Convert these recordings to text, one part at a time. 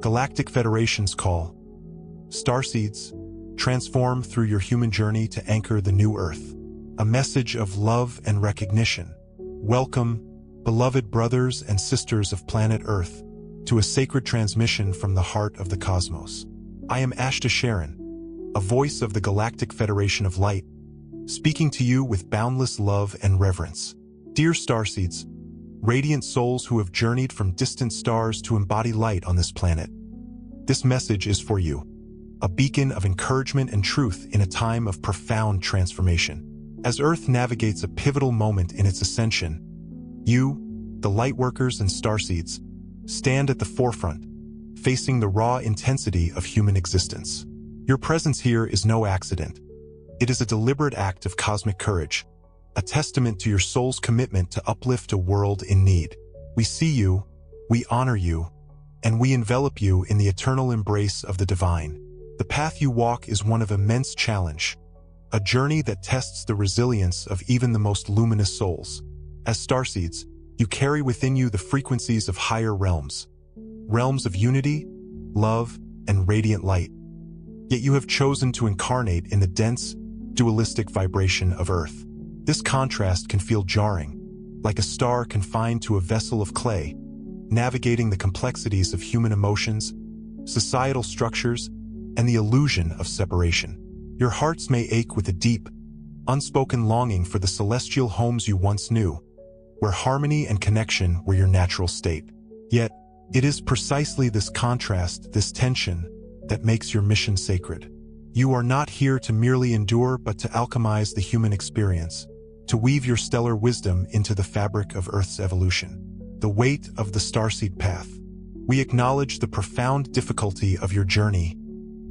Galactic Federation's call. Starseeds, transform through your human journey to anchor the new Earth. A message of love and recognition. Welcome, beloved brothers and sisters of planet Earth, to a sacred transmission from the heart of the cosmos. I am Ashtar Sheran, a voice of the Galactic Federation of Light, speaking to you with boundless love and reverence. Dear Starseeds, radiant souls who have journeyed from distant stars to embody light on this planet, this message is for you, a beacon of encouragement and truth in a time of profound transformation. As Earth navigates a pivotal moment in its ascension, you, the Lightworkers and Starseeds, stand at the forefront, facing the raw intensity of human existence. Your presence here is no accident. It is a deliberate act of cosmic courage, a testament to your soul's commitment to uplift a world in need. We see you, we honor you, and we envelop you in the eternal embrace of the divine. The path you walk is one of immense challenge, a journey that tests the resilience of even the most luminous souls. As Starseeds, you carry within you the frequencies of higher realms of unity, love, and radiant light. Yet you have chosen to incarnate in the dense, dualistic vibration of Earth. This contrast can feel jarring, like a star confined to a vessel of clay, navigating the complexities of human emotions, societal structures, and the illusion of separation. Your hearts may ache with a deep, unspoken longing for the celestial homes you once knew, where harmony and connection were your natural state. Yet, it is precisely this contrast, this tension, that makes your mission sacred. You are not here to merely endure but to alchemize the human experience, to weave your stellar wisdom into the fabric of Earth's evolution. The weight of the Starseed path. We acknowledge the profound difficulty of your journey,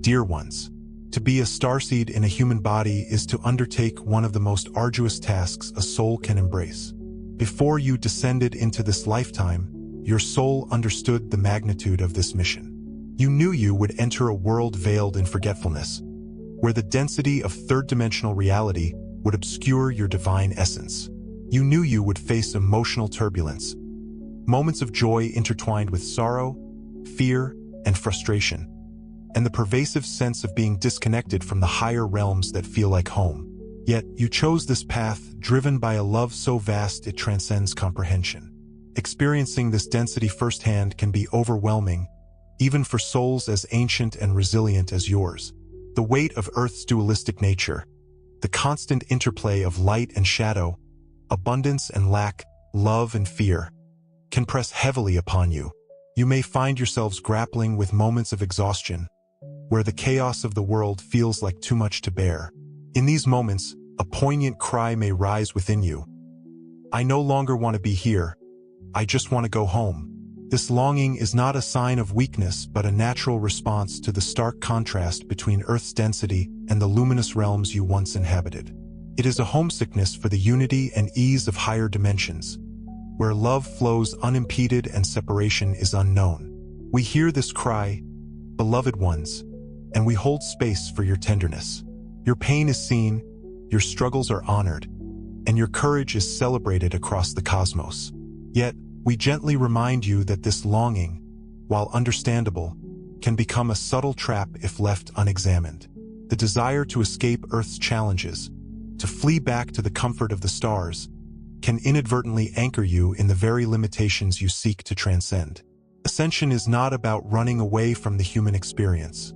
dear ones. To be a starseed in a human body is to undertake one of the most arduous tasks a soul can embrace. Before you descended into this lifetime, your soul understood the magnitude of this mission. You knew you would enter a world veiled in forgetfulness, where the density of third-dimensional reality would obscure your divine essence. You knew you would face emotional turbulence, moments of joy intertwined with sorrow, fear, and frustration, and the pervasive sense of being disconnected from the higher realms that feel like home. Yet, you chose this path driven by a love so vast it transcends comprehension. Experiencing this density firsthand can be overwhelming, even for souls as ancient and resilient as yours. The weight of Earth's dualistic nature, the constant interplay of light and shadow, abundance and lack, love and fear, can press heavily upon you. You may find yourselves grappling with moments of exhaustion, where the chaos of the world feels like too much to bear. In these moments, a poignant cry may rise within you. I no longer want to be here. I just want to go home. This longing is not a sign of weakness but a natural response to the stark contrast between Earth's density and the luminous realms you once inhabited. It is a homesickness for the unity and ease of higher dimensions, where love flows unimpeded and separation is unknown. We hear this cry, beloved ones, and we hold space for your tenderness. Your pain is seen, your struggles are honored, and your courage is celebrated across the cosmos. Yet, we gently remind you that this longing, while understandable, can become a subtle trap if left unexamined. The desire to escape Earth's challenges, to flee back to the comfort of the stars, can inadvertently anchor you in the very limitations you seek to transcend. Ascension is not about running away from the human experience.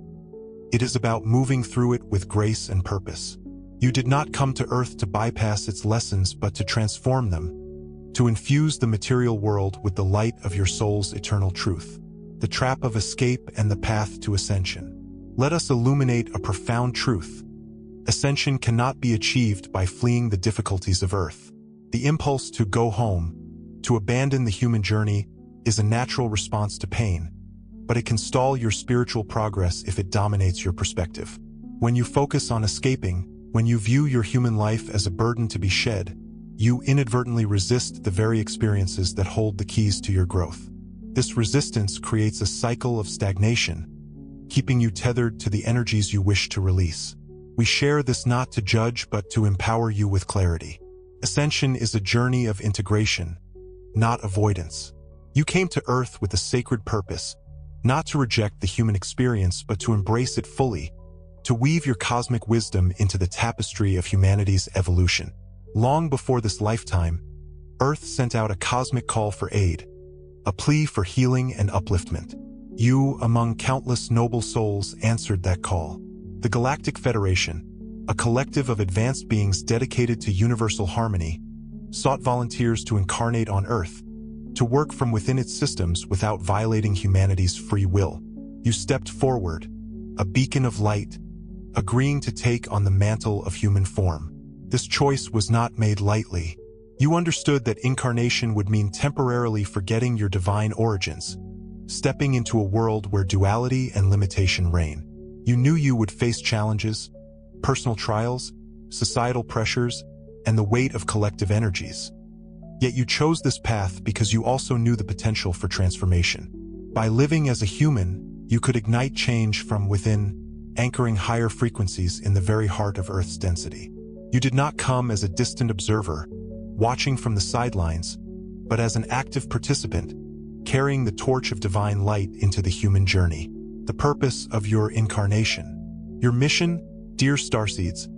It is about moving through it with grace and purpose. You did not come to Earth to bypass its lessons but to transform them, to infuse the material world with the light of your soul's eternal truth, the trap of escape and the path to ascension. Let us illuminate a profound truth. Ascension cannot be achieved by fleeing the difficulties of Earth. The impulse to go home, to abandon the human journey, is a natural response to pain, but it can stall your spiritual progress if it dominates your perspective. When you focus on escaping, when you view your human life as a burden to be shed, you inadvertently resist the very experiences that hold the keys to your growth. This resistance creates a cycle of stagnation, keeping you tethered to the energies you wish to release. We share this not to judge but to empower you with clarity. Ascension is a journey of integration, not avoidance. You came to Earth with a sacred purpose, not to reject the human experience but to embrace it fully, to weave your cosmic wisdom into the tapestry of humanity's evolution. Long before this lifetime, Earth sent out a cosmic call for aid, a plea for healing and upliftment. You, among countless noble souls, answered that call. The Galactic Federation, a collective of advanced beings dedicated to universal harmony, sought volunteers to incarnate on Earth, to work from within its systems without violating humanity's free will. You stepped forward, a beacon of light, agreeing to take on the mantle of human form. This choice was not made lightly. You understood that incarnation would mean temporarily forgetting your divine origins, stepping into a world where duality and limitation reign. You knew you would face challenges, personal trials, societal pressures, and the weight of collective energies. Yet you chose this path because you also knew the potential for transformation. By living as a human, you could ignite change from within, anchoring higher frequencies in the very heart of Earth's density. You did not come as a distant observer, watching from the sidelines, but as an active participant, carrying the torch of divine light into the human journey. The purpose of your incarnation. Your mission, dear Starseeds,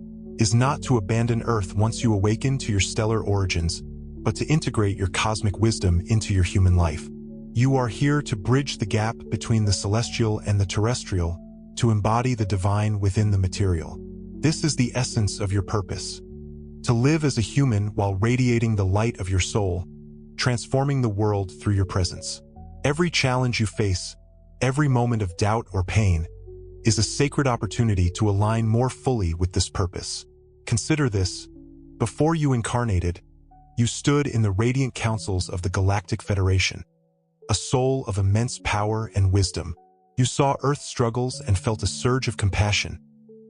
is not to abandon Earth once you awaken to your stellar origins, but to integrate your cosmic wisdom into your human life. You are here to bridge the gap between the celestial and the terrestrial, to embody the divine within the material. This is the essence of your purpose. To live as a human while radiating the light of your soul, transforming the world through your presence. Every challenge you face, every moment of doubt or pain, is a sacred opportunity to align more fully with this purpose. Consider this: before you incarnated, you stood in the radiant councils of the Galactic Federation, a soul of immense power and wisdom. You saw Earth's struggles and felt a surge of compassion,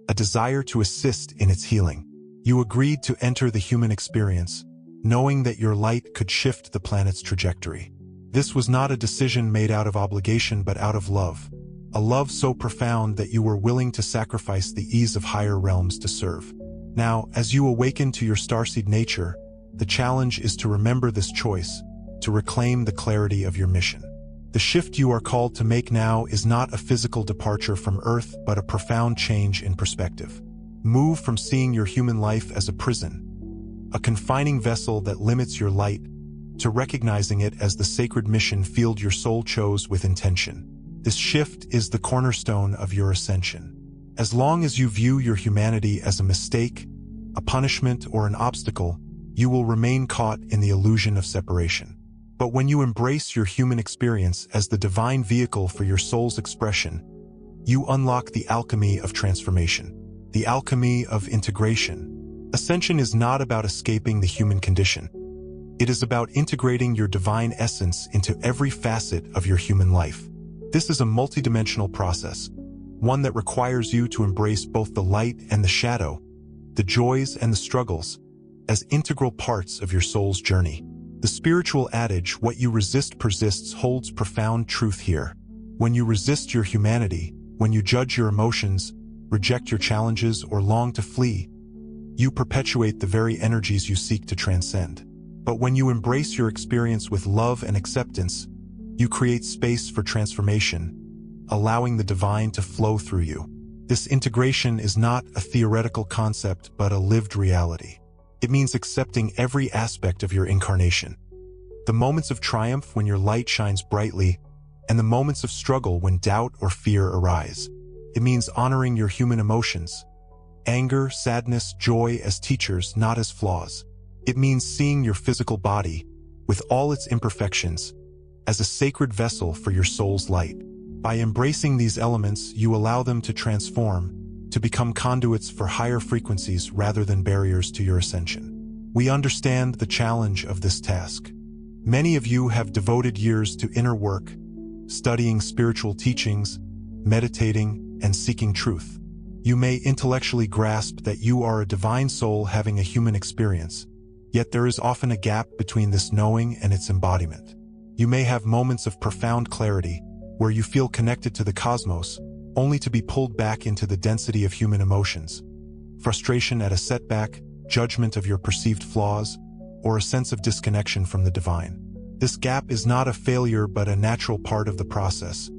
a desire to assist in its healing. You agreed to enter the human experience, knowing that your light could shift the planet's trajectory. This was not a decision made out of obligation but out of love, a love so profound that you were willing to sacrifice the ease of higher realms to serve. Now, as you awaken to your starseed nature, the challenge is to remember this choice, to reclaim the clarity of your mission. The shift you are called to make now is not a physical departure from Earth but a profound change in perspective. Move from seeing your human life as a prison, a confining vessel that limits your light, to recognizing it as the sacred mission field your soul chose with intention. This shift is the cornerstone of your ascension. As long as you view your humanity as a mistake, a punishment, or an obstacle, you will remain caught in the illusion of separation. But when you embrace your human experience as the divine vehicle for your soul's expression, you unlock the alchemy of transformation, the alchemy of integration. Ascension is not about escaping the human condition. It is about integrating your divine essence into every facet of your human life. This is a multidimensional process, one that requires you to embrace both the light and the shadow, the joys and the struggles, as integral parts of your soul's journey. The spiritual adage, "What you resist persists," holds profound truth here. When you resist your humanity, when you judge your emotions, reject your challenges, or long to flee, you perpetuate the very energies you seek to transcend. But when you embrace your experience with love and acceptance, you create space for transformation, allowing the divine to flow through you. This integration is not a theoretical concept but a lived reality. It means accepting every aspect of your incarnation. The moments of triumph when your light shines brightly, and the moments of struggle when doubt or fear arise. It means honoring your human emotions, anger, sadness, joy, as teachers, not as flaws. It means seeing your physical body, with all its imperfections, as a sacred vessel for your soul's light. By embracing these elements, you allow them to transform, to become conduits for higher frequencies rather than barriers to your ascension. We understand the challenge of this task. Many of you have devoted years to inner work, studying spiritual teachings, meditating, and seeking truth. You may intellectually grasp that you are a divine soul having a human experience, yet there is often a gap between this knowing and its embodiment. You may have moments of profound clarity, where you feel connected to the cosmos, only to be pulled back into the density of human emotions. Frustration at a setback, judgment of your perceived flaws, or a sense of disconnection from the divine. This gap is not a failure but a natural part of the process,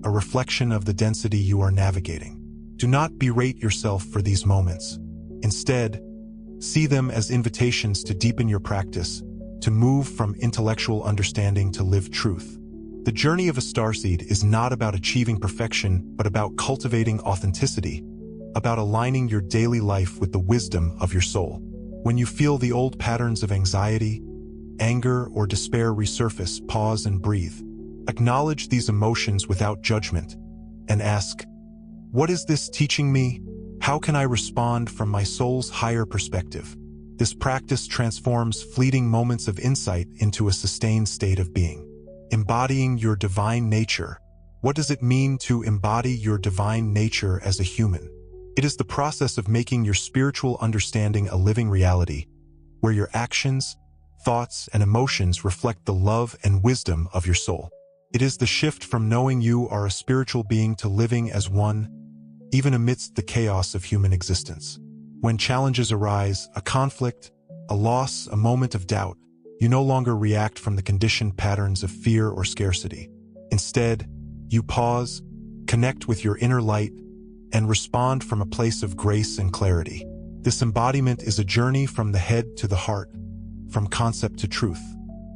a reflection of the density you are navigating. Do not berate yourself for these moments. Instead, see them as invitations to deepen your practice, to move from intellectual understanding to lived truth. The journey of a starseed is not about achieving perfection, but about cultivating authenticity, about aligning your daily life with the wisdom of your soul. When you feel the old patterns of anxiety, anger, or despair resurface, pause and breathe. Acknowledge these emotions without judgment, and ask, what is this teaching me? How can I respond from my soul's higher perspective? This practice transforms fleeting moments of insight into a sustained state of being. Embodying your divine nature. What does it mean to embody your divine nature as a human? It is the process of making your spiritual understanding a living reality, where your actions, thoughts, and emotions reflect the love and wisdom of your soul. It is the shift from knowing you are a spiritual being to living as one, even amidst the chaos of human existence. When challenges arise, a conflict, a loss, a moment of doubt, you no longer react from the conditioned patterns of fear or scarcity. Instead, you pause, connect with your inner light, and respond from a place of grace and clarity. This embodiment is a journey from the head to the heart, from concept to truth.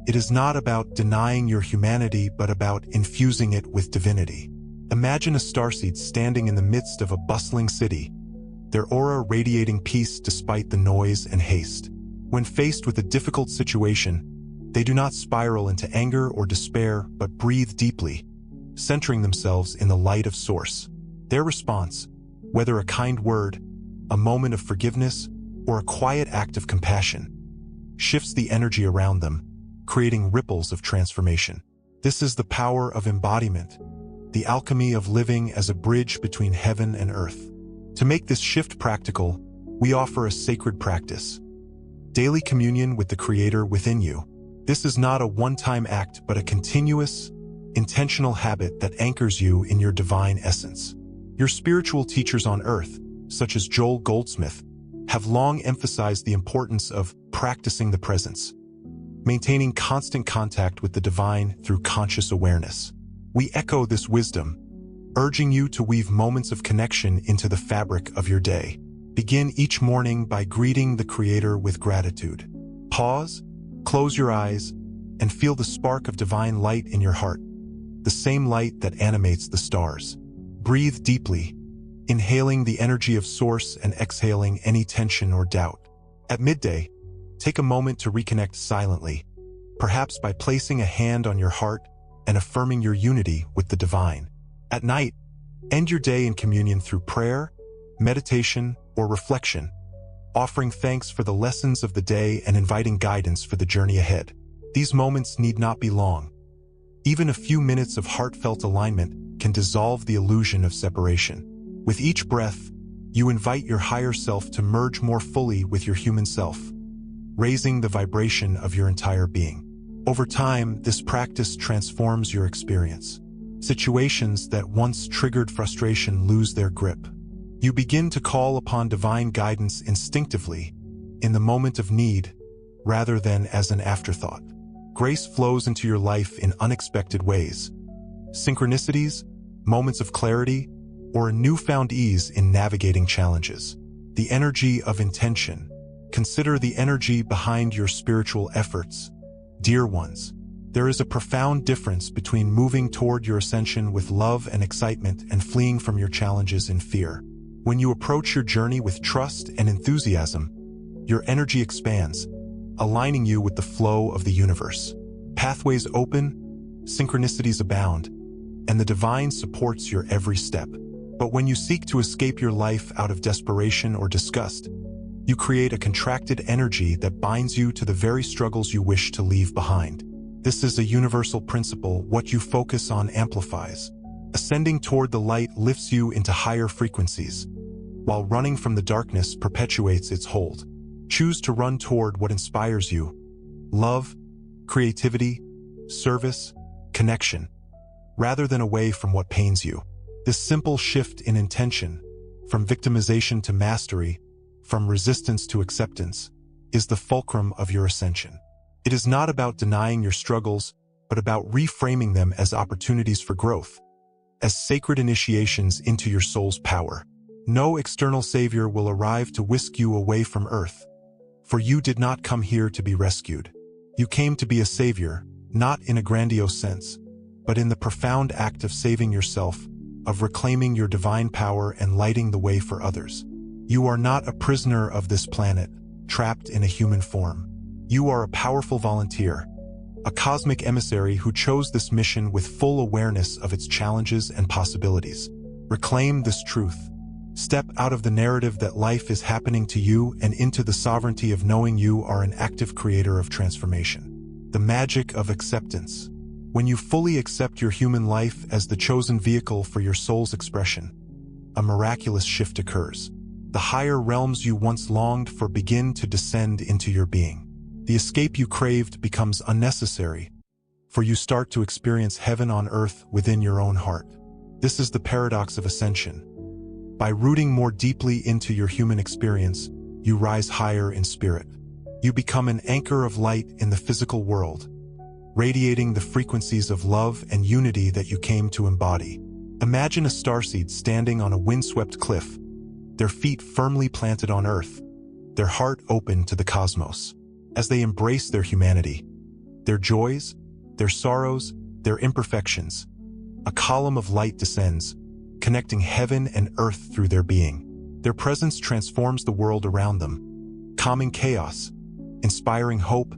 It is not about denying your humanity, but about infusing it with divinity. Imagine a starseed standing in the midst of a bustling city, their aura radiating peace despite the noise and haste. When faced with a difficult situation, they do not spiral into anger or despair, but breathe deeply, centering themselves in the light of Source. Their response, whether a kind word, a moment of forgiveness, or a quiet act of compassion, shifts the energy around them, creating ripples of transformation. This is the power of embodiment, the alchemy of living as a bridge between heaven and earth. To make this shift practical, we offer a sacred practice: daily communion with the Creator within you. This is not a one-time act, but a continuous, intentional habit that anchors you in your divine essence. Your spiritual teachers on earth, such as Joel Goldsmith, have long emphasized the importance of practicing the presence, maintaining constant contact with the divine through conscious awareness. We echo this wisdom, urging you to weave moments of connection into the fabric of your day. Begin each morning by greeting the Creator with gratitude. Pause, close your eyes, and feel the spark of divine light in your heart, the same light that animates the stars. Breathe deeply, inhaling the energy of Source and exhaling any tension or doubt. At midday, take a moment to reconnect silently, perhaps by placing a hand on your heart and affirming your unity with the divine. At night, end your day in communion through prayer, meditation, or reflection, offering thanks for the lessons of the day and inviting guidance for the journey ahead. These moments need not be long. Even a few minutes of heartfelt alignment can dissolve the illusion of separation. With each breath, you invite your higher self to merge more fully with your human self, raising the vibration of your entire being. Over time, this practice transforms your experience. Situations that once triggered frustration lose their grip. You begin to call upon divine guidance instinctively, in the moment of need, rather than as an afterthought. Grace flows into your life in unexpected ways. Synchronicities, moments of clarity, or a newfound ease in navigating challenges. The energy of intention. Consider the energy behind your spiritual efforts. Dear ones, there is a profound difference between moving toward your ascension with love and excitement and fleeing from your challenges in fear. When you approach your journey with trust and enthusiasm, your energy expands, aligning you with the flow of the universe. Pathways open, synchronicities abound, and the divine supports your every step. But when you seek to escape your life out of desperation or disgust, you create a contracted energy that binds you to the very struggles you wish to leave behind. This is a universal principle: what you focus on amplifies. Ascending toward the light lifts you into higher frequencies, while running from the darkness perpetuates its hold. Choose to run toward what inspires you: love, creativity, service, connection, rather than away from what pains you. This simple shift in intention, from victimization to mastery, from resistance to acceptance, is the fulcrum of your ascension. It is not about denying your struggles, but about reframing them as opportunities for growth. as sacred initiations into your soul's power. No external savior will arrive to whisk you away from Earth, for you did not come here to be rescued. You came to be a savior, not in a grandiose sense, but in the profound act of saving yourself, of reclaiming your divine power and lighting the way for others. You are not a prisoner of this planet, trapped in a human form. You are a powerful volunteer, a cosmic emissary who chose this mission with full awareness of its challenges and possibilities. Reclaim this truth. Step out of the narrative that life is happening to you and into the sovereignty of knowing you are an active creator of transformation. The magic of acceptance. When you fully accept your human life as the chosen vehicle for your soul's expression, a miraculous shift occurs. The higher realms you once longed for begin to descend into your being. The escape you craved becomes unnecessary, for you start to experience heaven on earth within your own heart. This is the paradox of ascension. By rooting more deeply into your human experience, you rise higher in spirit. You become an anchor of light in the physical world, radiating the frequencies of love and unity that you came to embody. Imagine a starseed standing on a windswept cliff, their feet firmly planted on Earth, their heart open to the cosmos. As they embrace their humanity, their joys, their sorrows, their imperfections, a column of light descends, connecting heaven and earth through their being. Their presence transforms the world around them, calming chaos, inspiring hope,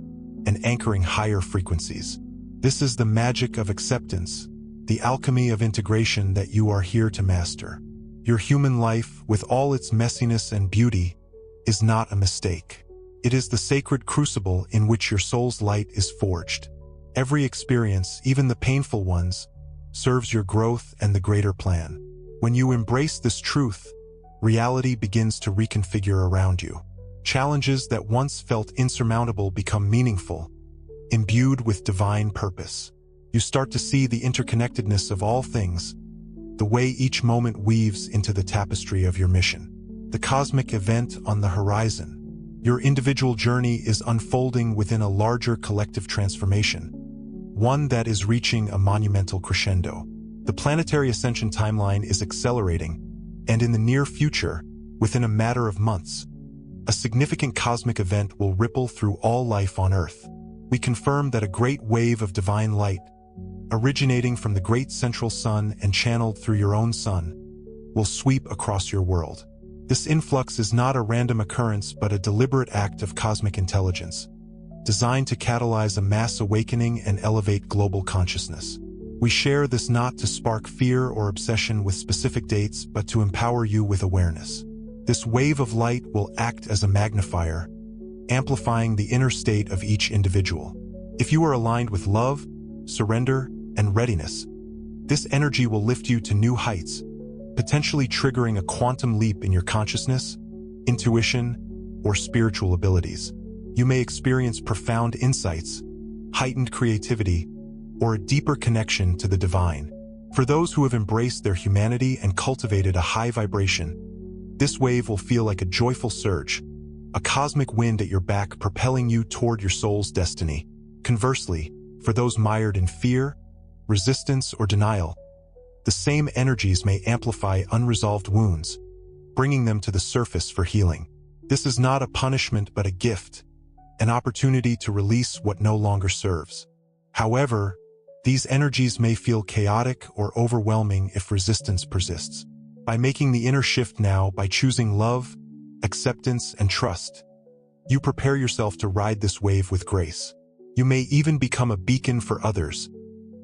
and anchoring higher frequencies. This is the magic of acceptance, the alchemy of integration that you are here to master. Your human life, with all its messiness and beauty, is not a mistake. It is the sacred crucible in which your soul's light is forged. Every experience, even the painful ones, serves your growth and the greater plan. When you embrace this truth, reality begins to reconfigure around you. Challenges that once felt insurmountable become meaningful, imbued with divine purpose. You start to see the interconnectedness of all things, the way each moment weaves into the tapestry of your mission. The cosmic event on the horizon. Your individual journey is unfolding within a larger collective transformation, one that is reaching a monumental crescendo. The planetary ascension timeline is accelerating, and in the near future, within a matter of months, a significant cosmic event will ripple through all life on Earth. We confirm that a great wave of divine light, originating from the great central sun and channeled through your own sun, will sweep across your world. This influx is not a random occurrence but a deliberate act of cosmic intelligence, designed to catalyze a mass awakening and elevate global consciousness. We share this not to spark fear or obsession with specific dates but to empower you with awareness. This wave of light will act as a magnifier, amplifying the inner state of each individual. If you are aligned with love, surrender, and readiness, this energy will lift you to new heights, potentially triggering a quantum leap in your consciousness, intuition, or spiritual abilities. You may experience profound insights, heightened creativity, or a deeper connection to the divine. For those who have embraced their humanity and cultivated a high vibration, this wave will feel like a joyful surge, a cosmic wind at your back propelling you toward your soul's destiny. Conversely, for those mired in fear, resistance, or denial, the same energies may amplify unresolved wounds, bringing them to the surface for healing. This is not a punishment but a gift, an opportunity to release what no longer serves. However, these energies may feel chaotic or overwhelming if resistance persists. By making the inner shift now, by choosing love, acceptance, and trust, you prepare yourself to ride this wave with grace. You may even become a beacon for others,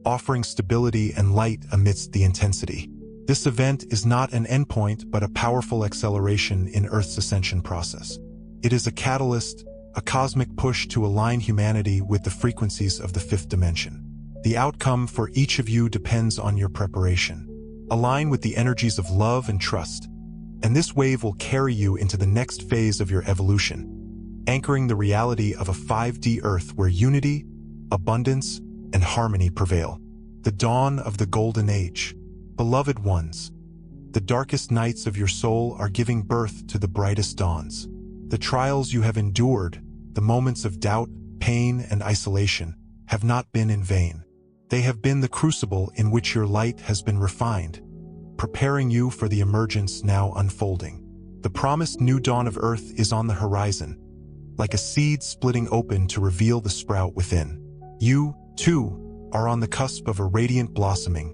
offering stability and light amidst the intensity. This event is not an endpoint but a powerful acceleration in Earth's ascension process. It is a catalyst, a cosmic push to align humanity with the frequencies of the fifth dimension. The outcome for each of you depends on your preparation. Align with the energies of love and trust, and this wave will carry you into the next phase of your evolution, anchoring the reality of a 5D Earth where unity, abundance, and harmony prevail. The dawn of the Golden Age. Beloved ones, the darkest nights of your soul are giving birth to the brightest dawns. The trials you have endured, the moments of doubt, pain, and isolation, have not been in vain. They have been the crucible in which your light has been refined, preparing you for the emergence now unfolding. The promised new dawn of Earth is on the horizon, like a seed splitting open to reveal the sprout within. You, too, are on the cusp of a radiant blossoming,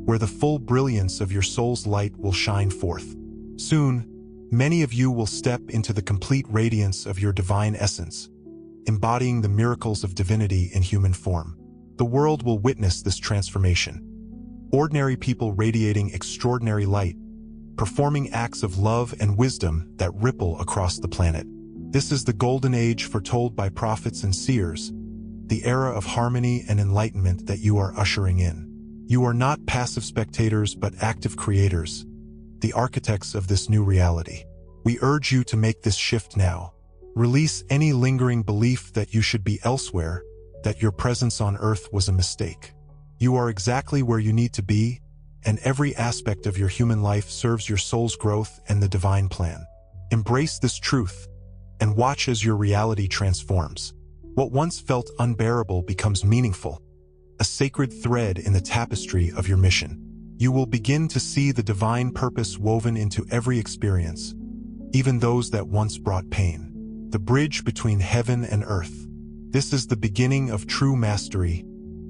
where the full brilliance of your soul's light will shine forth. Soon, many of you will step into the complete radiance of your divine essence, embodying the miracles of divinity in human form. The world will witness this transformation. Ordinary people radiating extraordinary light, performing acts of love and wisdom that ripple across the planet. This is the golden age foretold by prophets and seers, the era of harmony and enlightenment that you are ushering in. You are not passive spectators but active creators, the architects of this new reality. We urge you to make this shift now. Release any lingering belief that you should be elsewhere, that your presence on Earth was a mistake. You are exactly where you need to be, and every aspect of your human life serves your soul's growth and the divine plan. Embrace this truth, and watch as your reality transforms. What once felt unbearable becomes meaningful, a sacred thread in the tapestry of your mission. You will begin to see the divine purpose woven into every experience, even those that once brought pain. The bridge between heaven and earth. This is the beginning of true mastery,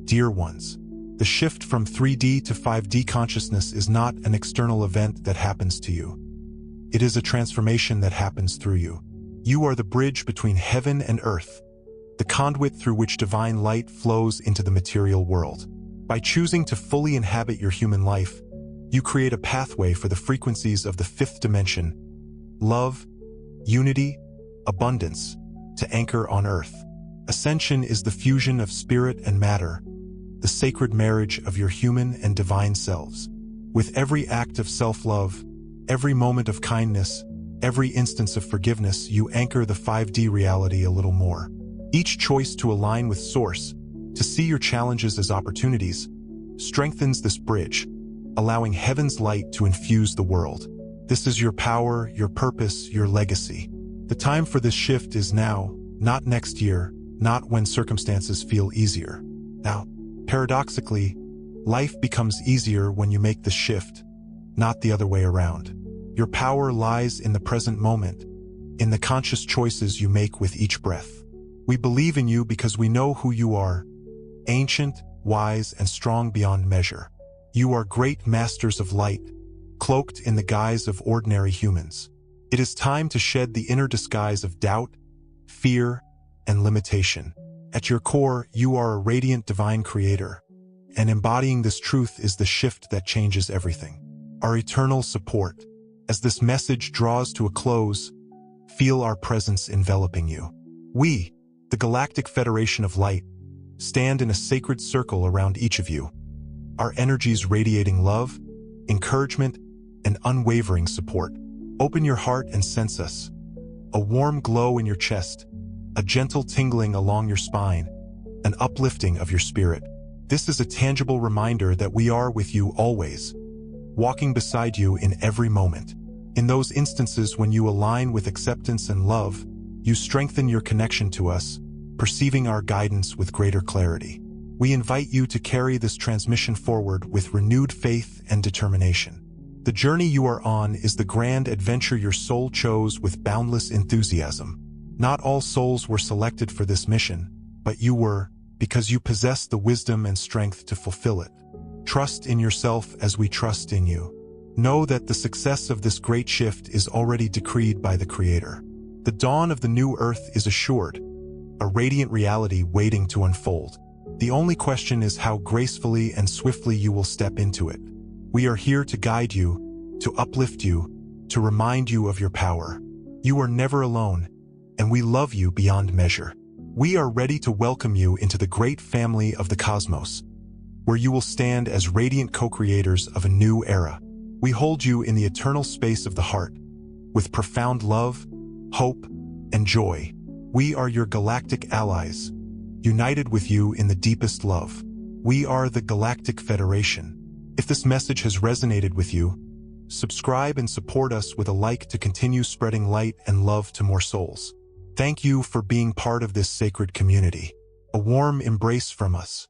dear ones. The shift from 3D to 5D consciousness is not an external event that happens to you. It is a transformation that happens through you. You are the bridge between heaven and earth, the conduit through which divine light flows into the material world. By choosing to fully inhabit your human life, you create a pathway for the frequencies of the fifth dimension, love, unity, abundance, to anchor on earth. Ascension is the fusion of spirit and matter, the sacred marriage of your human and divine selves. With every act of self-love, every moment of kindness, every instance of forgiveness, you anchor the 5D reality a little more. Each choice to align with Source, to see your challenges as opportunities, strengthens this bridge, allowing heaven's light to infuse the world. This is your power, your purpose, your legacy. The time for this shift is now, not next year, not when circumstances feel easier. Now, paradoxically, life becomes easier when you make the shift, not the other way around. Your power lies in the present moment, in the conscious choices you make with each breath. We believe in you because we know who you are, ancient, wise, and strong beyond measure. You are great masters of light, cloaked in the guise of ordinary humans. It is time to shed the inner disguise of doubt, fear, and limitation. At your core, you are a radiant divine creator, and embodying this truth is the shift that changes everything. Our eternal support. As this message draws to a close, feel our presence enveloping you. We, the Galactic Federation of Light, stand in a sacred circle around each of you, our energies radiating love, encouragement, and unwavering support. Open your heart and sense us. A warm glow in your chest, a gentle tingling along your spine, an uplifting of your spirit. This is a tangible reminder that we are with you always, walking beside you in every moment. In those instances when you align with acceptance and love, you strengthen your connection to us, perceiving our guidance with greater clarity. We invite you to carry this transmission forward with renewed faith and determination. The journey you are on is the grand adventure your soul chose with boundless enthusiasm. Not all souls were selected for this mission, but you were, because you possess the wisdom and strength to fulfill it. Trust in yourself as we trust in you. Know that the success of this great shift is already decreed by the Creator. The dawn of the new Earth is assured, a radiant reality waiting to unfold. The only question is how gracefully and swiftly you will step into it. We are here to guide you, to uplift you, to remind you of your power. You are never alone, and we love you beyond measure. We are ready to welcome you into the great family of the cosmos, where you will stand as radiant co-creators of a new era. We hold you in the eternal space of the heart, with profound love, hope, and joy. We are your galactic allies, united with you in the deepest love. We are the Galactic Federation. If this message has resonated with you, subscribe and support us with a like to continue spreading light and love to more souls. Thank you for being part of this sacred community. A warm embrace from us.